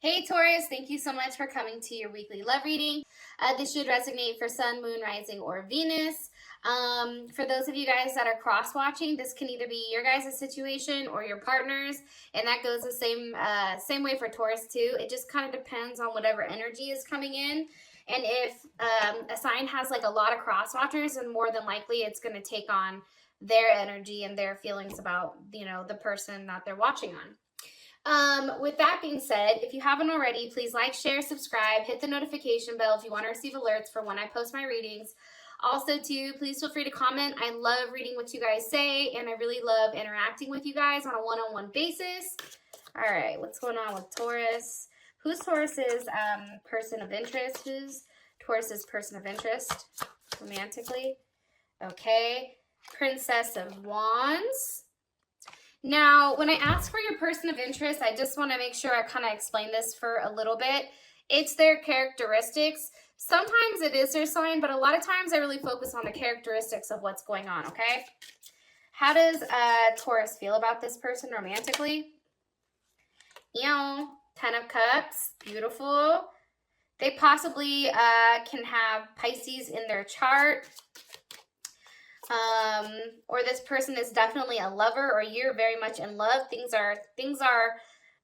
Hey Taurus, thank you so much for coming to your weekly love reading. This should resonate for Sun, Moon, Rising, or Venus. For those of you guys that are cross-watching, this can either be your guys' situation or your partner's, and that goes the same way for Taurus too. It just kind of depends on whatever energy is coming in. And if a sign has like a lot of cross-watchers, then more than likely it's going to take on their energy and their feelings about, the person that they're watching on. With that being said, if you haven't already, please like, share, subscribe, hit the notification bell if you want to receive alerts for when I post my readings. Also, too, please feel free to comment. I love reading what you guys say, and I really love interacting with you guys on a one-on-one basis. All right, what's going on with Taurus? Who's Taurus's person of interest? Who's Taurus's person of interest romantically? Okay, Princess of Wands. Now, when I ask for your person of interest, I just want to make sure I kind of explain this for a little bit. It's their characteristics. Sometimes it is their sign, but a lot of times I really focus on the characteristics of what's going on, okay? How does Taurus feel about this person romantically? Ten of Cups, beautiful. They possibly can have Pisces in their chart. Or this person is definitely a lover, or you're very much in love. Things are,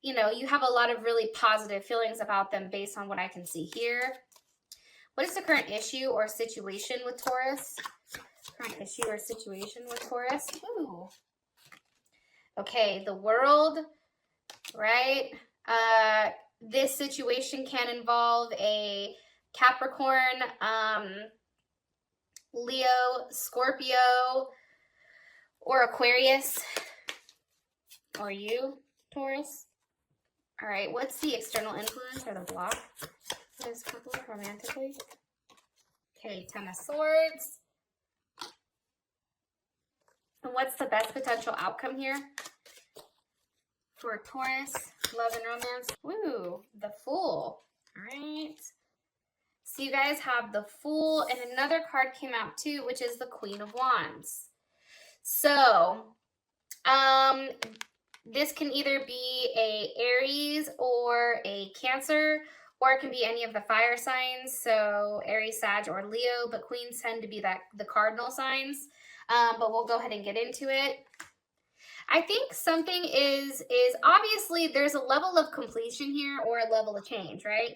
you have a lot of really positive feelings about them based on what I can see here. What is the current issue or situation with Taurus? Current issue or situation with Taurus? Ooh. Okay, the World, right? This situation can involve a Capricorn, Leo, Scorpio, or Aquarius, or you, Taurus. All right, what's the external influence or the block for this couple romantically? Okay, Ten of Swords. And what's the best potential outcome here for Taurus, love and romance? Ooh, the Fool. All right. So you guys have the Fool, and another card came out too, which is the Queen of Wands. So, this can either be a Aries or a Cancer, or it can be any of the fire signs. So Aries, Sag, or Leo, but Queens tend to be the cardinal signs. But we'll go ahead and get into it. I think something is obviously there's a level of completion here or a level of change, right?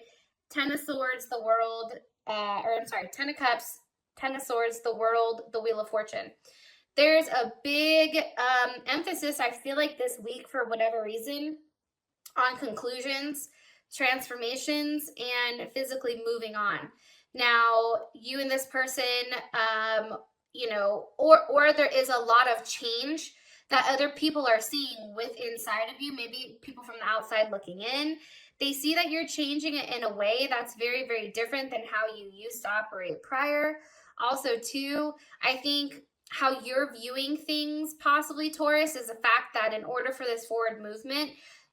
Ten of Swords, the World, Ten of Cups, Ten of Swords, the World, the Wheel of Fortune. There's a big emphasis, I feel like this week for whatever reason, on conclusions, transformations, and physically moving on. Now, you and this person, or there is a lot of change that other people are seeing with inside of you, maybe people from the outside looking in. They see that you're changing it in a way that's very, very different than how you used to operate prior. Also, too, I think how you're viewing things, possibly, Taurus, is the fact that in order for this forward movement,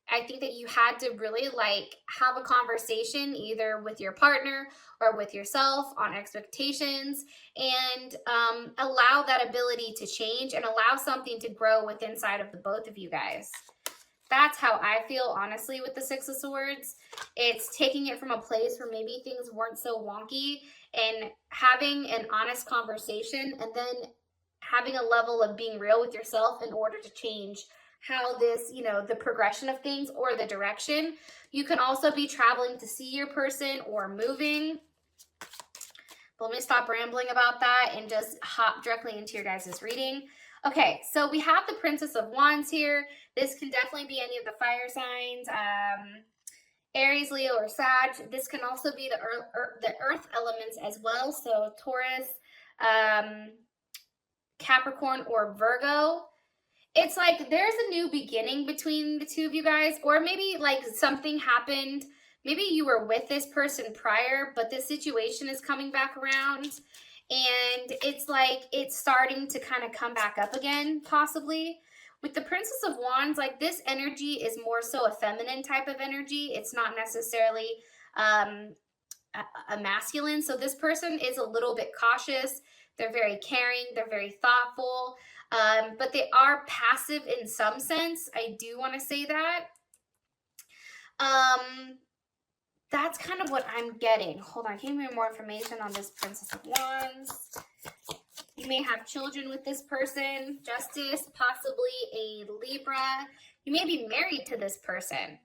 I think that you had to really have a conversation either with your partner or with yourself on expectations, and allow that ability to change and allow something to grow within inside of the both of you guys. That's how I feel, honestly, with the Six of Swords. It's taking it from a place where maybe things weren't so wonky and having an honest conversation, and then having a level of being real with yourself in order to change how this, the progression of things or the direction. You can also be traveling to see your person or moving. But let me stop rambling about that and just hop directly into your guys' reading. Okay, so we have the Princess of Wands here. This can definitely be any of the fire signs, Aries, Leo, or Sag. This can also be the earth elements as well. So Taurus, Capricorn, or Virgo. It's like there's a new beginning between the two of you guys, or maybe something happened. Maybe you were with this person prior, but this situation is coming back around, and it's like it's starting to kind of come back up again, possibly. With the Princess of Wands, this energy is more so a feminine type of energy. It's not necessarily a masculine. So this person is a little bit cautious. They're very caring. They're very thoughtful. But they are passive in some sense. I do want to say that. That's kind of what I'm getting. Hold on, can you give me more information on this Princess of Wands? You may have children with this person. Justice, possibly a Libra. You may be married to this person.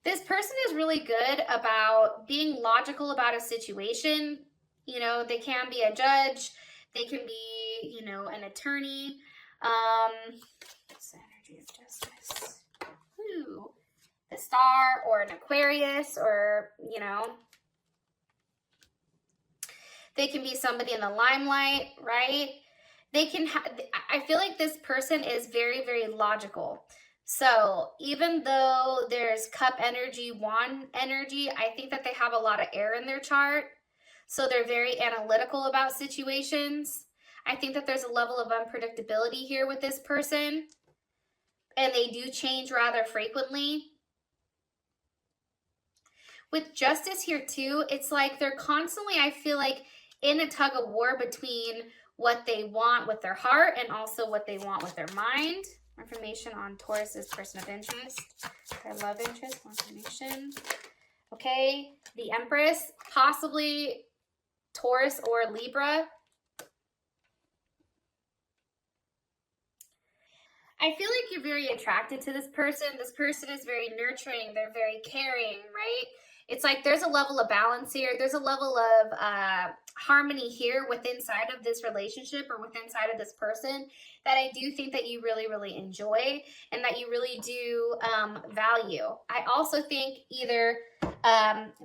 This person is really good about being logical about a situation. You know, they can be a judge. They can be, you know, an attorney. What's the energy of justice? Ooh, the Star or an Aquarius, or, you know, they can be somebody in the limelight, right? They can I feel like this person is very, very logical. So even though there's cup energy, wand energy, I think that they have a lot of air in their chart. So they're very analytical about situations. I think that there's a level of unpredictability here with this person. And they do change rather frequently. With Justice here too, it's like they're constantly, I feel like, in a tug of war between what they want with their heart and also what they want with their mind. Information on Taurus's person of interest, their love interest, more information. Okay, the Empress, possibly Taurus or Libra. I feel like you're very attracted to this person. This person is very nurturing. They're very caring, right? It's like there's a level of balance here. There's a level of harmony here within inside of this relationship or within inside of this person that I do think that you really, really enjoy and that you really do value. I also think either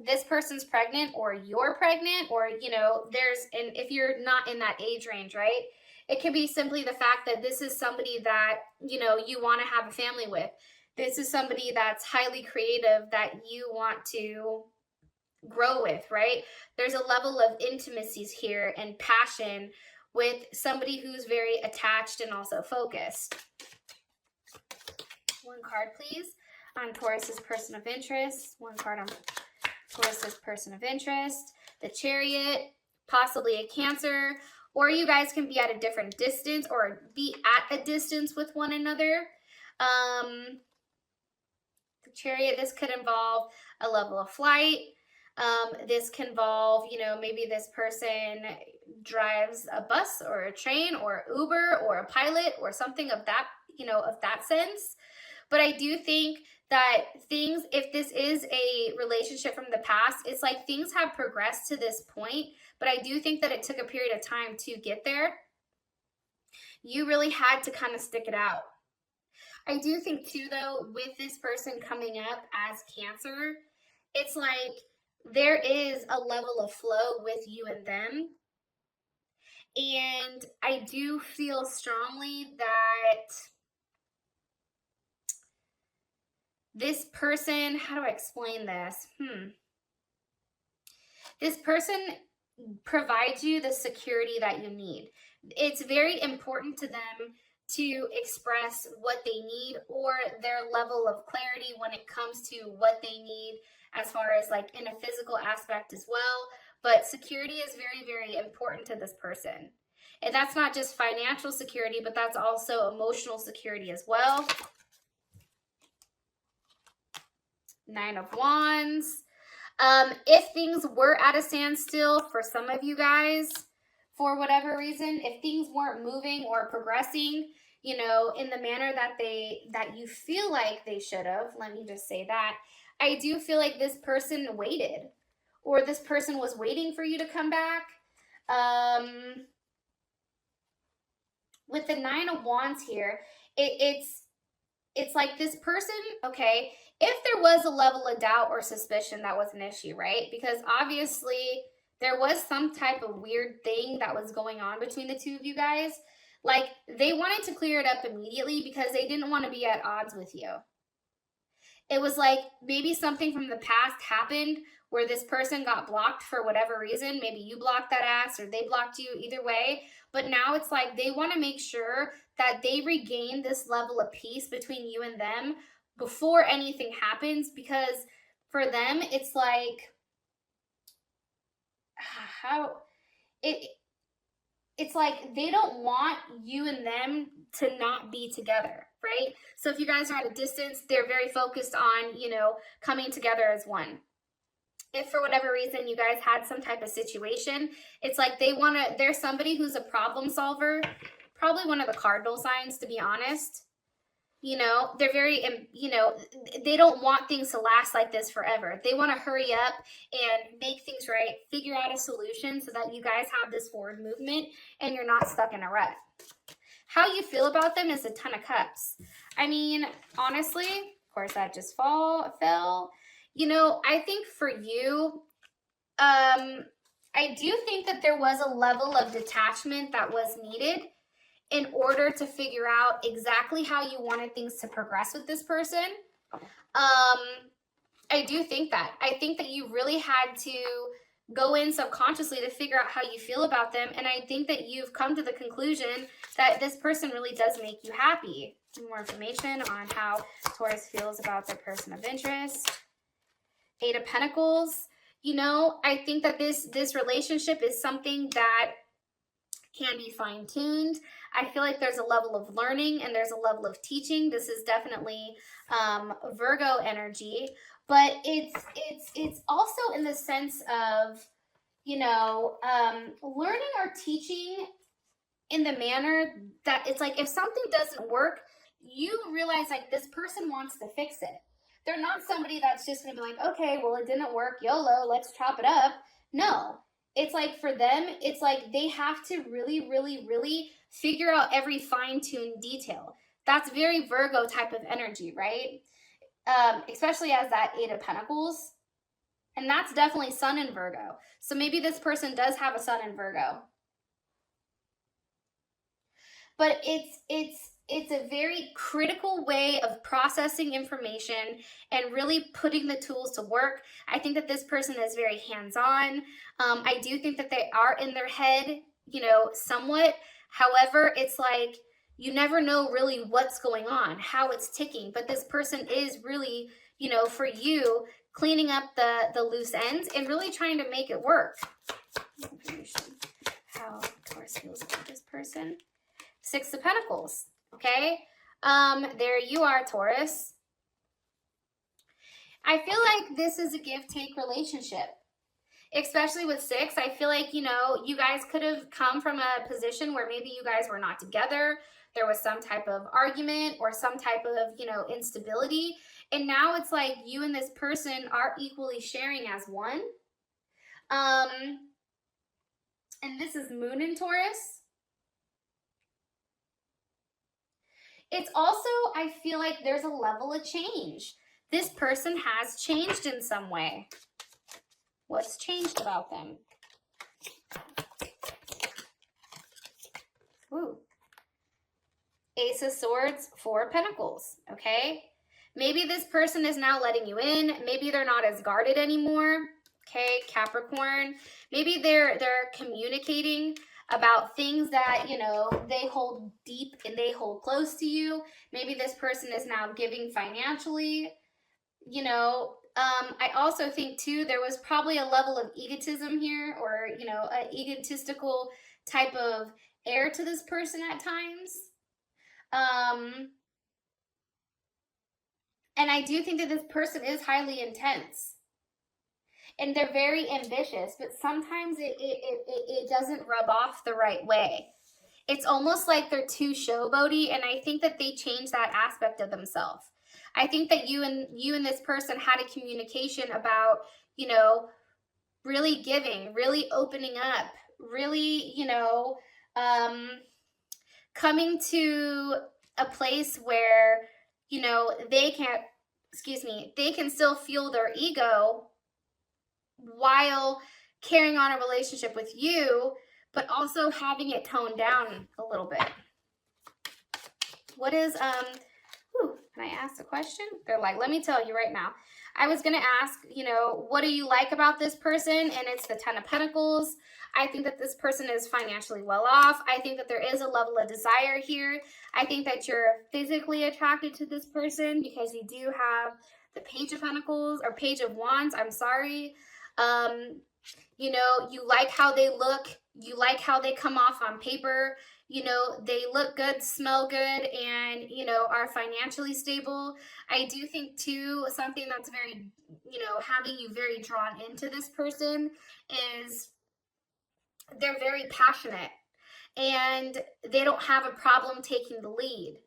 this person's pregnant or you're pregnant, or, you know, and if you're not in that age range, right? It could be simply the fact that this is somebody that, you know, you want to have a family with. This is somebody that's highly creative that you want to grow with, right? There's a level of intimacies here and passion with somebody who's very attached and also focused. One card, please, on Taurus's person of interest. One card on Taurus's person of interest. The Chariot, possibly a Cancer, or you guys can be at a different distance or be at a distance with one another. The Chariot, this could involve a level of flight. This can involve, you know, maybe this person drives a bus or a train or Uber or a pilot or something of that, you know, of that sense. But I do think that things, if this is a relationship from the past, it's like things have progressed to this point, but I do think that it took a period of time to get there. You really had to kind of stick it out. I do think too, though, with this person coming up as Cancer, it's like there is a level of flow with you and them. And I do feel strongly that this person, how do I explain this? This person provides you the security that you need. It's very important to them to express what they need or their level of clarity when it comes to what they need as far as like in a physical aspect as well. But security is very, very important to this person. And that's not just financial security, but that's also emotional security as well. Nine of Wands. If things were at a standstill for some of you guys, for whatever reason, if things weren't moving or progressing, you know, in the manner that you feel like they should have, let me just say that, I do feel like this person waited, or this person was waiting for you to come back. With the Nine of Wands here, it's like this person, okay, if there was a level of doubt or suspicion, that was an issue, right? Because obviously there was some type of weird thing that was going on between the two of you guys. Like, they wanted to clear it up immediately because they didn't want to be at odds with you. It was like maybe something from the past happened where this person got blocked for whatever reason. Maybe you blocked that ass or they blocked you, either way. But now it's like they want to make sure that they regain this level of peace between you and them before anything happens, because for them it's like it's like they don't want you and them to not be together. right? So if you guys are at a distance, they're very focused on, you know, coming together as one. If for whatever reason you guys had some type of situation, it's like there's somebody who's a problem solver, probably one of the cardinal signs, to be honest. You know, they're very, you know, they don't want things to last like this forever. They want to hurry up and make things right, figure out a solution so that you guys have this forward movement and you're not stuck in a rut. How you feel about them is the Ten of Cups. I mean, honestly, of course, that just fell. You know, I think for you, I do think that there was a level of detachment that was needed in order to figure out exactly how you wanted things to progress with this person. I do think that. I think that you really had to go in subconsciously to figure out how you feel about them. And I think that you've come to the conclusion that this person really does make you happy. More information on how Taurus feels about their person of interest. Eight of Pentacles. You know, I think that this relationship is something that can be fine-tuned. I feel like there's a level of learning and there's a level of teaching. This is definitely Virgo energy, but it's also in the sense of, you know, learning or teaching in the manner that it's like if something doesn't work, you realize like this person wants to fix it. They're not somebody that's just going to be like, okay, well, it didn't work, YOLO, let's chop it up. No, it's like for them, it's like they have to really, really, really figure out every fine-tuned detail. That's very Virgo type of energy, right? Especially as that Eight of Pentacles. And that's definitely Sun in Virgo. So maybe this person does have a Sun in Virgo. But it's a very critical way of processing information and really putting the tools to work. I think that this person is very hands-on. I do think that they are in their head, you know, somewhat. However, it's like you never know really what's going on, how it's ticking. But this person is really, you know, for you, cleaning up the loose ends and really trying to make it work. Information. How Taurus feels about this person. Six of Pentacles. Okay, there you are, Taurus. I feel like this is a give-take relationship, especially with six. I feel like, you know, you guys could have come from a position where maybe you guys were not together. There was some type of argument or some type of, you know, instability. And now it's like you and this person are equally sharing as one. And this is Moon in Taurus. It's also, I feel like there's a level of change. This person has changed in some way. What's changed about them? Ooh. Ace of Swords, Four of Pentacles, okay? Maybe this person is now letting you in. Maybe they're not as guarded anymore, okay? Capricorn. Maybe they're communicating about things that, you know, they hold deep and they hold close to you. Maybe this person is now giving financially, you know. I also think too, there was probably a level of egotism here, or, you know, an egotistical type of air to this person at times. And I do think that this person is highly intense. And they're very ambitious, but sometimes it doesn't rub off the right way. It's almost like they're too showboaty, and I think that they change that aspect of themselves. I think that you and this person had a communication about, you know, really giving, really opening up, really, you know, coming to a place where, you know, they can still fuel their ego while carrying on a relationship with you, but also having it toned down a little bit. What is, can I ask a question? They're like, let me tell you right now. I was going to ask, you know, what do you like about this person? And it's the Ten of Pentacles. I think that this person is financially well off. I think that there is a level of desire here. I think that you're physically attracted to this person because you do have the Page of Pentacles, or Page of Wands, I'm sorry. You know, you like how they look. You like how they come off on paper. you know, they look good, smell good, and, you know, are financially stable. I do think too, something that's very, you know, having you very drawn into this person is they're very passionate and they don't have a problem taking the lead.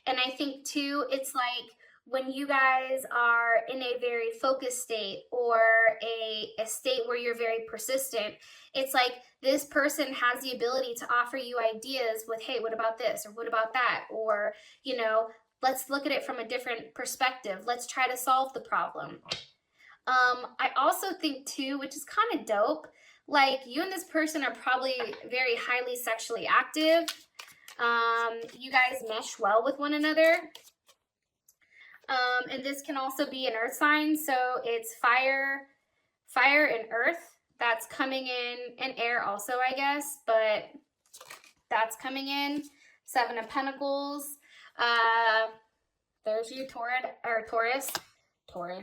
And I think too, it's like when you guys are in a very focused state or a state where you're very persistent, it's like this person has the ability to offer you ideas with, hey, what about this? Or what about that? Or, you know, let's look at it from a different perspective. Let's try to solve the problem. I also think too, which is kind of dope, like you and this person are probably very highly sexually active. You guys mesh well with one another. And this can also be an earth sign. So it's fire and earth that's coming in, and air also, I guess, but that's coming in. 7 of Pentacles. There's you, Taurus.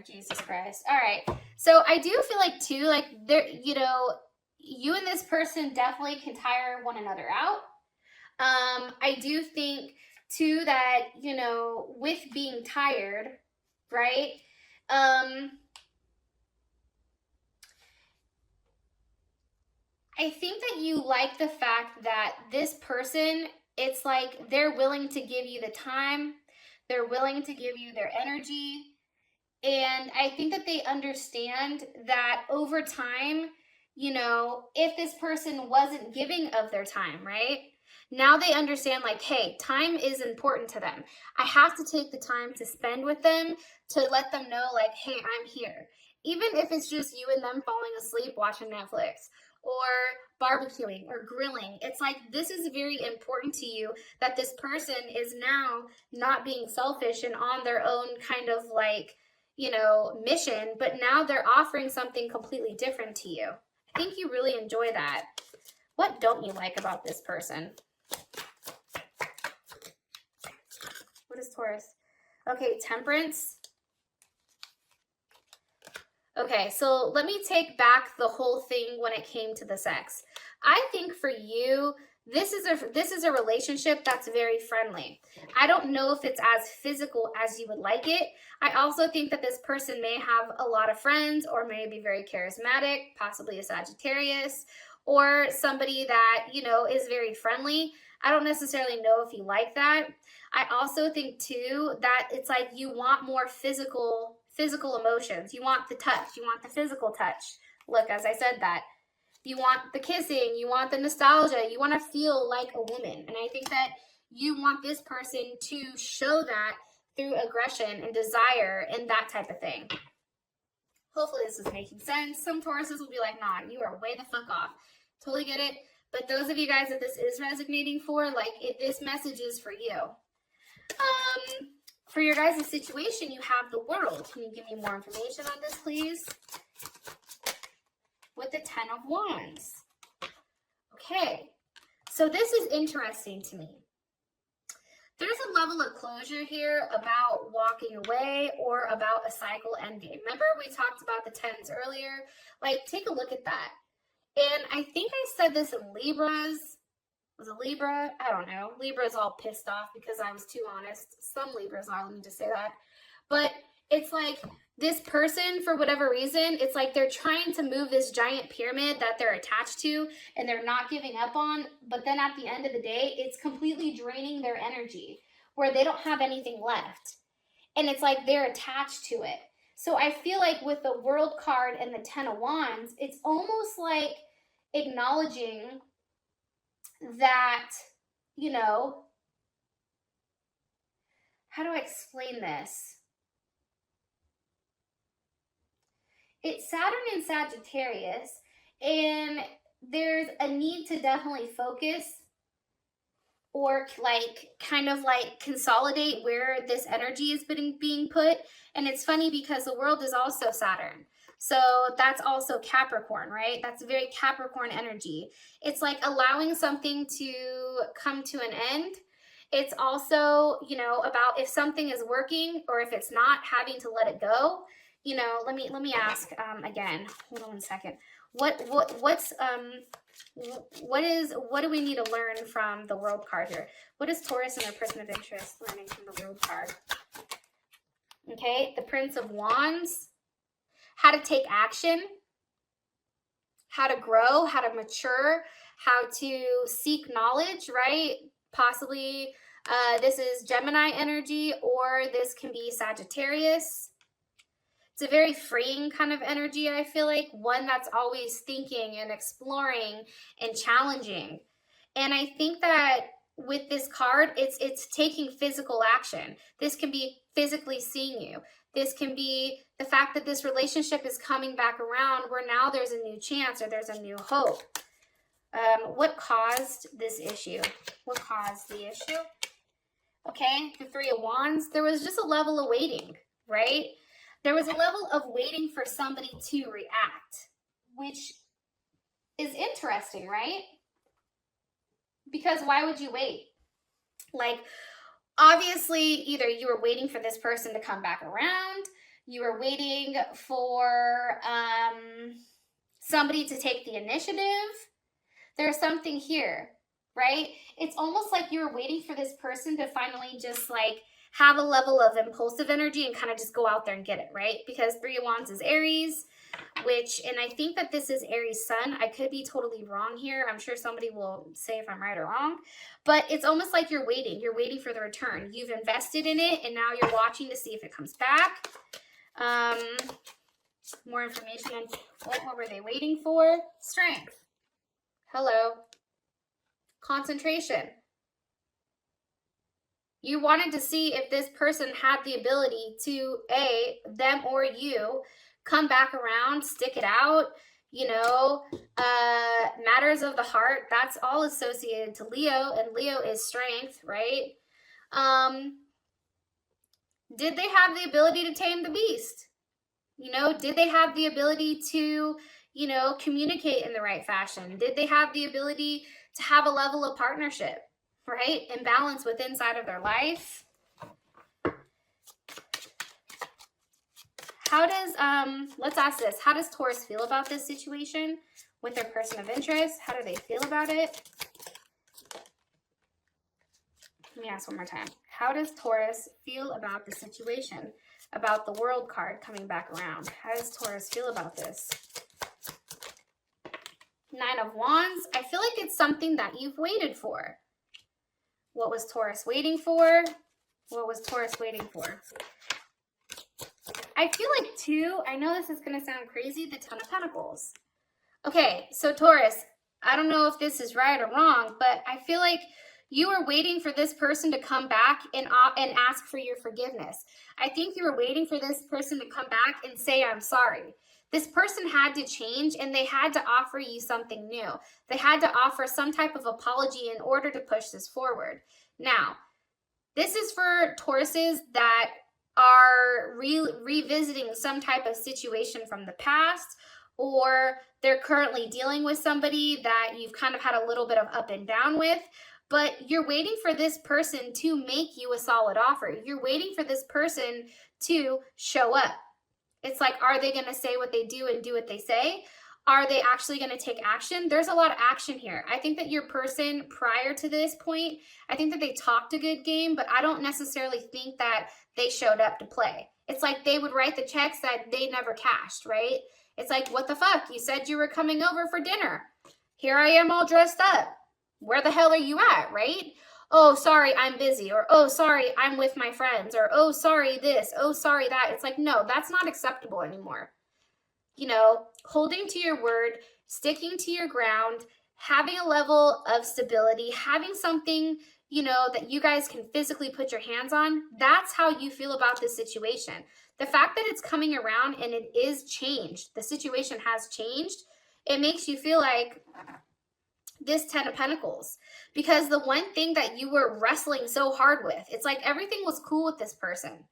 Jesus Christ. All right. So I do feel like too, like there, you know, you and this person definitely can tire one another out. I do think too that, you know, with being tired, right? I think that you like the fact that this person, it's like they're willing to give you the time, they're willing to give you their energy. And I think that they understand that over time, you know, if this person wasn't giving of their time, right? Now they understand like, hey, time is important to them. I have to take the time to spend with them to let them know like, hey, I'm here. Even if it's just you and them falling asleep watching Netflix or barbecuing or grilling. It's like, this is very important to you that this person is now not being selfish and on their own kind of like, you know, mission, but now they're offering something completely different to you. I think you really enjoy that. What don't you like about this person? What is Taurus? Okay, Temperance. Okay, so let me take back the whole thing when it came to the sex. I think for you, this is a relationship that's very friendly. I don't know if it's as physical as you would like it. I also think that this person may have a lot of friends or may be very charismatic, possibly a Sagittarius, or somebody that, you know, is very friendly. I don't necessarily know if you like that. I also think too that it's like you want more physical emotions. You want the touch. You want the physical touch. Look, as I said that. You want the kissing. You want the nostalgia. You want to feel like a woman. And I think that you want this person to show that through aggression and desire and that type of thing. Hopefully this is making sense. Some Tauruses will be like, nah, you are way the fuck off. Totally get it. But those of you guys that this is resonating for, like, this message is for you. For your guys' situation, you have the World. Can you give me more information on this, please? With the 10 of Wands. Okay. So this is interesting to me. There's a level of closure here about walking away or about a cycle ending. Remember we talked about the 10s earlier? Like, take a look at that. And I think I said this in Libras. Was it Libra? I don't know. Libra's all pissed off because I was too honest. Some Libras are, let me just say that. But it's like this person, for whatever reason, it's like they're trying to move this giant pyramid that they're attached to and they're not giving up on. But then at the end of the day, it's completely draining their energy where they don't have anything left. And it's like they're attached to it. So I feel like with the World card and the 10 of Wands, it's almost like acknowledging that, you know, how do I explain this? It's Saturn and Sagittarius, and there's a need to definitely focus or like kind of like consolidate where this energy is being put. And it's funny because the World is also Saturn. So that's also Capricorn, right? That's very Capricorn energy. It's like allowing something to come to an end. It's also, you know, about if something is working or if it's not, having to let it go. You know, let me ask again. Hold on one second. What do we need to learn from the World card here? What is Taurus and their person of interest learning from the World card? Okay, the Prince of Wands. How to take action, how to grow, how to mature, how to seek knowledge, right? Possibly this is Gemini energy, or this can be Sagittarius. It's a very freeing kind of energy, I feel like. One that's always thinking and exploring and challenging. And I think that with this card, it's taking physical action. This can be physically seeing you. This can be the fact that this relationship is coming back around where now there's a new chance or there's a new hope. What caused this issue? What caused the issue? Okay, the Three of Wands. There was just a level of waiting, right? There was a level of waiting for somebody to react, which is interesting, right? Because why would you wait? Like, obviously, either you were waiting for this person to come back around, you were waiting for somebody to take the initiative. There's something here, right? It's almost like you were waiting for this person to finally just like have a level of impulsive energy and kind of just go out there and get it, right? Because Three of Wands is Aries, and I think that this is Aries sun. I could be totally wrong here. I'm sure somebody will say if I'm right or wrong, but it's almost like you're waiting. You're waiting for the return. You've invested in it, and now you're watching to see if it comes back. More information on what were they waiting for? Strength. Hello. Concentration. You wanted to see if this person had the ability to, them or you, come back around, stick it out, matters of the heart. That's all associated to Leo, and Leo is strength, right? Did they have the ability to tame the beast? Did they have the ability to, communicate in the right fashion? Did they have the ability to have a level of partnership, right? And balance with inside of their life? How does, let's ask this. How does Taurus feel about this situation with their person of interest? How do they feel about it? Let me ask one more time. How does Taurus feel about the situation, about the World card coming back around? How does Taurus feel about this? Nine of Wands. I feel like it's something that you've waited for. What was Taurus waiting for? What was Taurus waiting for? I feel like too, I know this is going to sound crazy, the Ten of Pentacles. Okay, so Taurus, I don't know if this is right or wrong, but I feel like you were waiting for this person to come back and ask for your forgiveness. I think you were waiting for this person to come back and say, I'm sorry. This person had to change, and they had to offer you something new. They had to offer some type of apology in order to push this forward. Now, this is for Tauruses that are revisiting some type of situation from the past, or they're currently dealing with somebody that you've kind of had a little bit of up and down with, but you're waiting for this person to make you a solid offer. You're waiting for this person to show up. It's like, are they going to say what they do and do what they say? Are they actually going to take action? There's a lot of action here. I think that your person prior to this point, I think that they talked a good game, but I don't necessarily think that they showed up to play. It's like they would write the checks that they never cashed, right? It's like, what the fuck? You said you were coming over for dinner. Here I am all dressed up. Where the hell are you at, right? Oh, sorry, I'm busy. Or, oh, sorry, I'm with my friends. Or, oh, sorry, this. Oh, sorry, that. It's like, no, that's not acceptable anymore. Holding to your word, sticking to your ground, having a level of stability, having something, that you guys can physically put your hands on. That's how you feel about this situation. The fact that it's coming around and it is changed, the situation has changed, it makes you feel like this Ten of Pentacles, because the one thing that you were wrestling so hard with, it's like everything was cool with this person.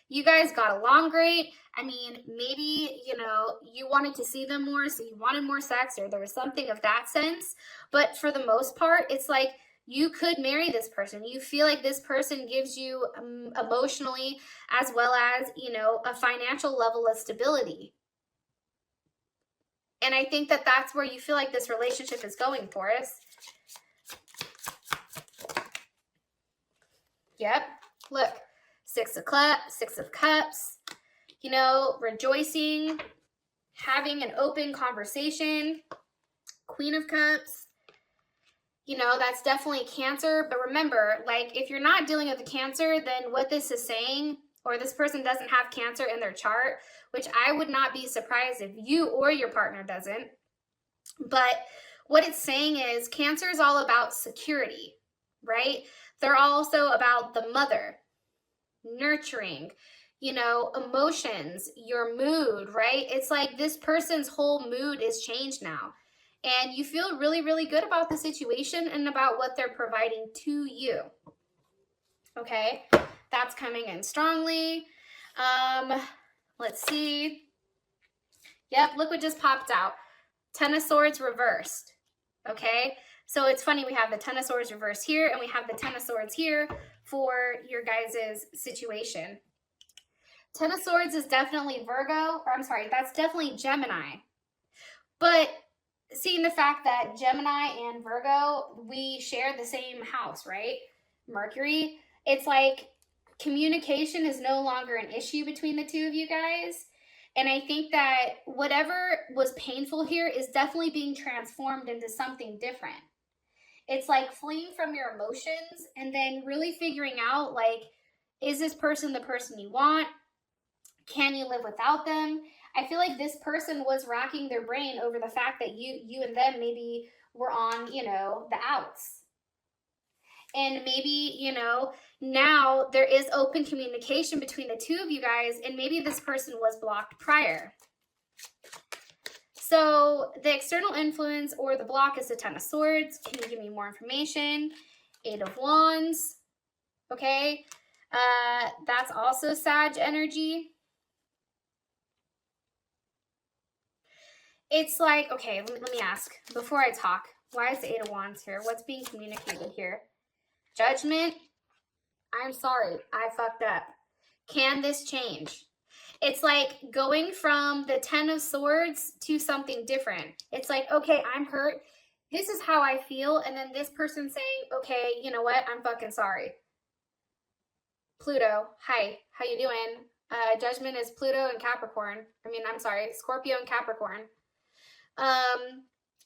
You guys got along great. I mean, maybe, you wanted to see them more, so you wanted more sex, or there was something of that sense. But for the most part, it's like you could marry this person. You feel like this person gives you emotionally, as well as, a financial level of stability. And I think that that's where you feel like this relationship is going, Taurus. Yep. Look, Six of Cups, you know, rejoicing, having an open conversation, Queen of Cups. You know, that's definitely Cancer. But remember, like, if you're not dealing with the Cancer, then what this is saying, or this person doesn't have Cancer in their chart, which I would not be surprised if you or your partner doesn't. But what it's saying is Cancer is all about security, right? They're also about the mother, nurturing, you know, emotions, your mood, right? It's like this person's whole mood is changed now. And you feel really, really good about the situation and about what they're providing to you. Okay, that's coming in strongly. Let's see. Yep, look what just popped out. Ten of Swords reversed. Okay, so it's funny, we have the Ten of Swords reversed here, and we have the Ten of Swords here for your guys' situation. Ten of Swords is definitely Virgo, or I'm sorry, that's definitely Gemini. But seeing the fact that Gemini and Virgo, we share the same house, right? Mercury, it's like communication is no longer an issue between the two of you guys. And I think that whatever was painful here is definitely being transformed into something different. It's like fleeing from your emotions and then really figuring out, like, is this person the person you want? Can you live without them? I feel like this person was racking their brain over the fact that you and them maybe were on, you know, the outs. And maybe, you know, now there is open communication between the two of you guys, and maybe this person was blocked prior. So the external influence or the block is the Ten of Swords. Can you give me more information? Eight of Wands. Okay. That's also Sag energy. It's like, okay, let me ask before I talk. Why is the Eight of Wands here? What's being communicated here? Judgment. I'm sorry. I fucked up. Can this change? It's like going from the Ten of Swords to something different. It's like, okay, I'm hurt. This is how I feel. And then this person saying, okay, you know what? I'm fucking sorry. Pluto. Hi. How you doing? Judgment is Pluto and Capricorn. I'm sorry. Scorpio and Capricorn.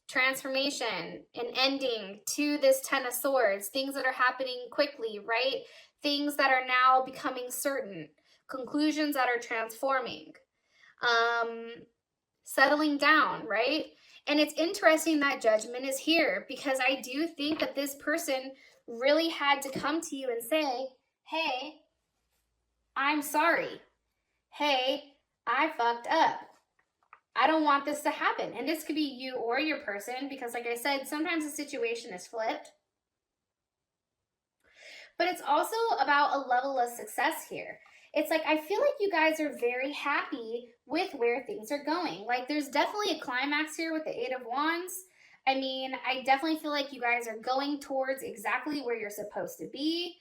Transformation, an ending to this Ten of Swords, things that are happening quickly, right? Things that are now becoming certain, conclusions that are transforming, settling down, right? And it's interesting that Judgment is here, because I do think that this person really had to come to you and say, hey, I'm sorry. Hey, I fucked up. I don't want this to happen. And this could be you or your person, because like I said, sometimes the situation is flipped. But it's also about a level of success here. It's like, I feel like you guys are very happy with where things are going. Like, there's definitely a climax here with the Eight of Wands. I definitely feel like you guys are going towards exactly where you're supposed to be.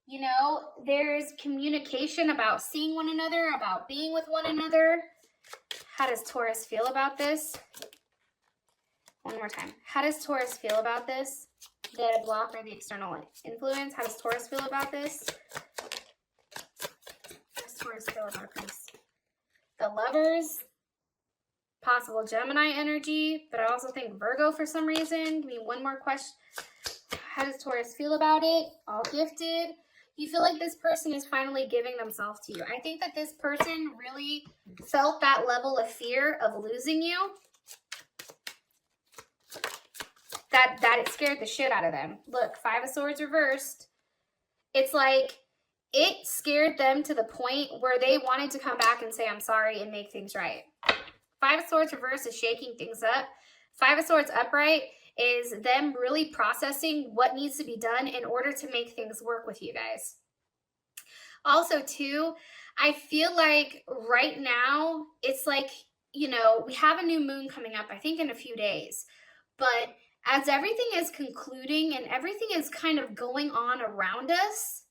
You know, there's communication about seeing one another, about being with one another. How does Taurus feel about this? One more time. How does Taurus feel about this? The block or the external influence? How does Taurus feel about this? How does Taurus feel about this? The Lovers. Possible Gemini energy, but I also think Virgo for some reason. Give me one more question. How does Taurus feel about it? All gifted. You feel like this person is finally giving themselves to you. I think that this person really felt that level of fear of losing you. That it scared the shit out of them. Look, Five of Swords reversed. It's like it scared them to the point where they wanted to come back and say, I'm sorry, and make things right. Five of Swords reversed is shaking things up. Five of Swords upright is them really processing what needs to be done in order to make things work with you guys. Also, too, I feel like right now, it's like, you know, we have a new moon coming up, I think in a few days. But as everything is concluding and everything is kind of going on around us,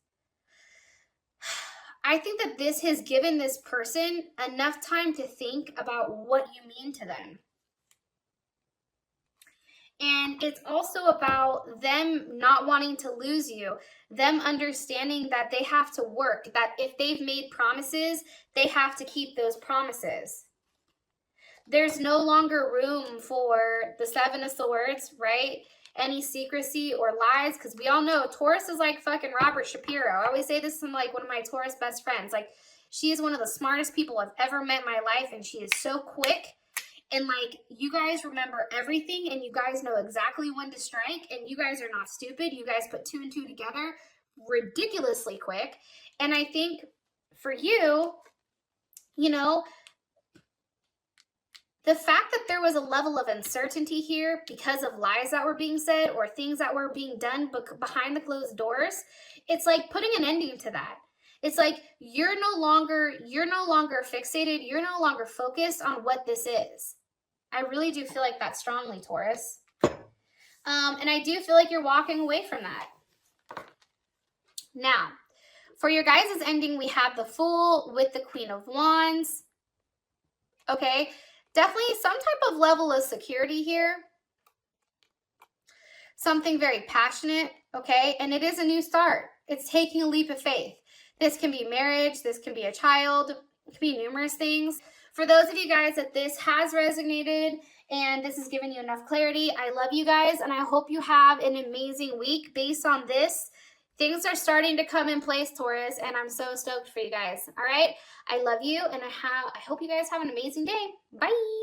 I think that this has given this person enough time to think about what you mean to them. And it's also about them not wanting to lose you, them understanding that they have to work, that if they've made promises, they have to keep those promises. There's no longer room for the Seven of Swords, right? Any secrecy or lies, because we all know Taurus is like fucking Robert Shapiro. I always say this to like one of my Taurus best friends. Like, she is one of the smartest people I've ever met in my life, and she is so quick. And like, you guys remember everything, and you guys know exactly when to strike, and you guys are not stupid. You guys put 2 and 2 together ridiculously quick. And I think for you, you know, the fact that there was a level of uncertainty here because of lies that were being said or things that were being done behind the closed doors, it's like putting an ending to that. It's like you're no longer fixated. You're no longer focused on what this is. I really do feel like that strongly, Taurus. And I do feel like you're walking away from that. Now, for your guys' ending, we have the Fool with the Queen of Wands. Okay, definitely some type of level of security here. Something very passionate, okay? And it is a new start. It's taking a leap of faith. This can be marriage. This can be a child. It can be numerous things. For those of you guys that this has resonated and this has given you enough clarity, I love you guys, and I hope you have an amazing week based on this. Things are starting to come in place, Taurus, and I'm so stoked for you guys. All right? I love you, and I hope you guys have an amazing day. Bye.